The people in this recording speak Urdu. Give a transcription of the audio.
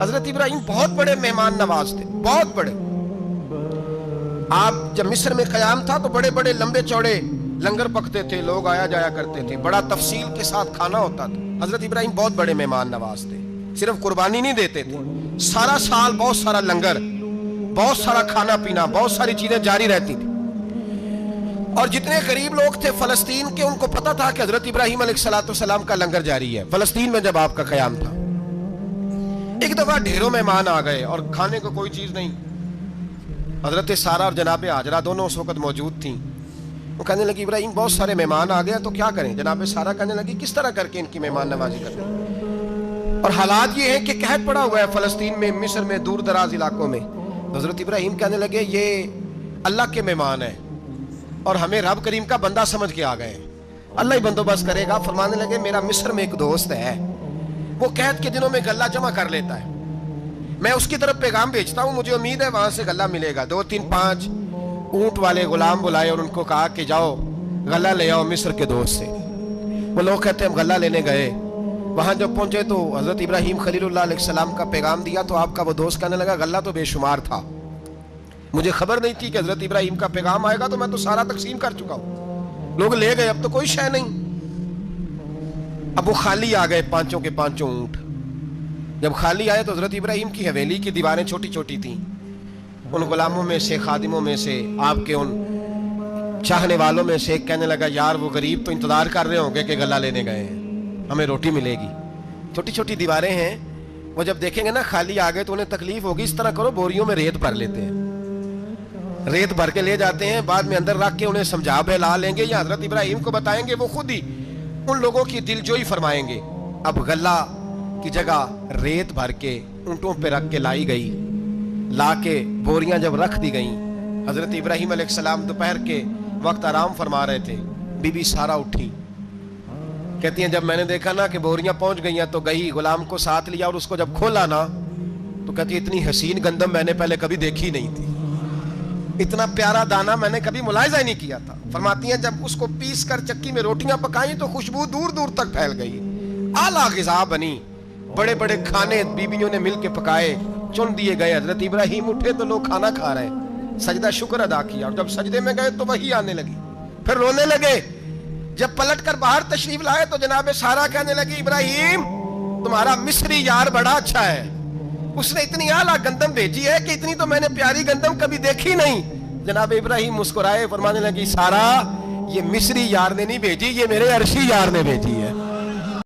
حضرت ابراہیم بہت بڑے مہمان نواز تھے، بہت بڑے۔ آپ جب مصر میں قیام تھا تو بڑے بڑے لمبے چوڑے لنگر پکتے تھے، لوگ آیا جایا کرتے تھے، بڑا تفصیل کے ساتھ کھانا ہوتا تھا۔ حضرت ابراہیم بہت بڑے مہمان نواز تھے، صرف قربانی نہیں دیتے تھے، سارا سال بہت سارا لنگر، بہت سارا کھانا پینا، بہت ساری چیزیں جاری رہتی تھی۔ اور جتنے غریب لوگ تھے فلسطین کے، ان کو پتا تھا کہ حضرت ابراہیم علیہ السلام کا لنگر جاری ہے فلسطین میں جب آپ کا قیام تھا۔ ایک دفعہ ڈھیروں مہمان آ گئے اور کھانے کو کوئی چیز نہیں۔ حضرت سارہ اور جناب ہاجرہ دونوں اس وقت موجود تھیں۔ وہ کہنے لگی ابراہیم بہت سارے مہمان آ گئے تو کیا کریں؟ جناب سارہ کہنے لگی کس طرح کر کے ان کی مہمان نوازی کریں؟ اور حالات یہ ہیں کہ قحط پڑا ہوا ہے فلسطین میں، مصر میں، دور دراز علاقوں میں۔ حضرت ابراہیم کہنے لگے یہ اللہ کے مہمان ہیں اور ہمیں رب کریم کا بندہ سمجھ کے آ گئے ہیں، اللہ ہی بندوبست کرے گا۔ فرمانے لگے میرا مصر میں ایک دوست ہے، وہ قحط کے دنوں میں غلہ جمع کر لیتا ہے، میں اس کی طرف پیغام بھیجتا ہوں، مجھے امید ہے وہاں سے غلہ ملے گا۔ 2-3-5 اونٹ والے غلام بلائے اور ان کو کہا کہ جاؤ غلہ لے آؤ مصر کے دوست سے۔ وہ لوگ کہتے ہیں ہم غلہ لینے گئے، وہاں جب پہنچے تو حضرت ابراہیم خلیل اللہ علیہ السلام کا پیغام دیا تو آپ کا وہ دوست کہنے لگا غلہ تو بے شمار تھا، مجھے خبر نہیں تھی کہ حضرت ابراہیم کا پیغام آئے گا، تو میں تو سارا تقسیم کر چکا ہوں، لوگ لے گئے، اب تو کوئی شے نہیں۔ اب وہ خالی آ گئے 5 کے 5 اونٹ۔ جب خالی آئے تو حضرت ابراہیم کی حویلی کی دیواریں چھوٹی چھوٹی تھیں، ان غلاموں میں سے، خادموں میں سے، آپ کے ان چاہنے والوں میں سے ایک کہنے لگا یار وہ غریب تو انتظار کر رہے ہوں گے کہ غلہ لینے گئے ہیں، ہمیں روٹی ملے گی۔ چھوٹی چھوٹی دیواریں ہیں، وہ جب دیکھیں گے نا خالی آ گئے تو انہیں تکلیف ہوگی، اس طرح کرو بوریوں میں ریت بھر لیتے ہیں، ریت بھر کے لے جاتے ہیں، بعد میں اندر رکھ کے انہیں سمجھا بہلا لیں گے یا حضرت ابراہیم کو بتائیں گے، وہ خود ہی ان لوگوں کی دل جوئی فرمائیں گے۔ اب غلہ کی جگہ ریت بھر کے اونٹوں پہ رکھ کے لائی گئی، لا کے بوریاں جب رکھ دی گئیں، حضرت ابراہیم علیہ السلام دوپہر کے وقت آرام فرما رہے تھے، بی بی سارہ اٹھی، کہتی ہیں جب میں نے دیکھا نا کہ بوریاں پہنچ گئی ہیں تو گئی غلام کو ساتھ لیا اور اس کو جب کھولا نا تو کہتی اتنی حسین گندم میں نے پہلے کبھی دیکھی نہیں تھی، اتنا پیارا دانہ میں نے کبھی ملاحظہ ہی نہیں کیا تھا۔ فرماتی ہیں جب اس کو پیس کر چکی میں روٹیاں پکائیں تو خوشبو دور دور تک پھیل گئی، اعلیٰ غذا بنی، بڑے بڑے کھانے بیویوں نے مل کے پکائے، چن دیے گئے۔ حضرت ابراہیم اٹھے تو لوگ کھانا کھا رہے ہیں، سجدہ شکر ادا کیا، اور جب سجدے میں گئے تو وہی آنے لگی، پھر رونے لگے۔ جب پلٹ کر باہر تشریف لائے تو جناب سارہ کہنے لگی ابراہیم تمہارا مصری یار بڑا اچھا ہے، اس نے اتنی اعلیٰ گندم بھیجی ہے کہ اتنی تو میں نے پیاری گندم کبھی دیکھی نہیں۔ جناب ابراہیم مسکرائے، فرمانے لگی سارہ یہ مصری یار نے نہیں بھیجی، یہ میرے عرشی یار نے بھیجی ہے۔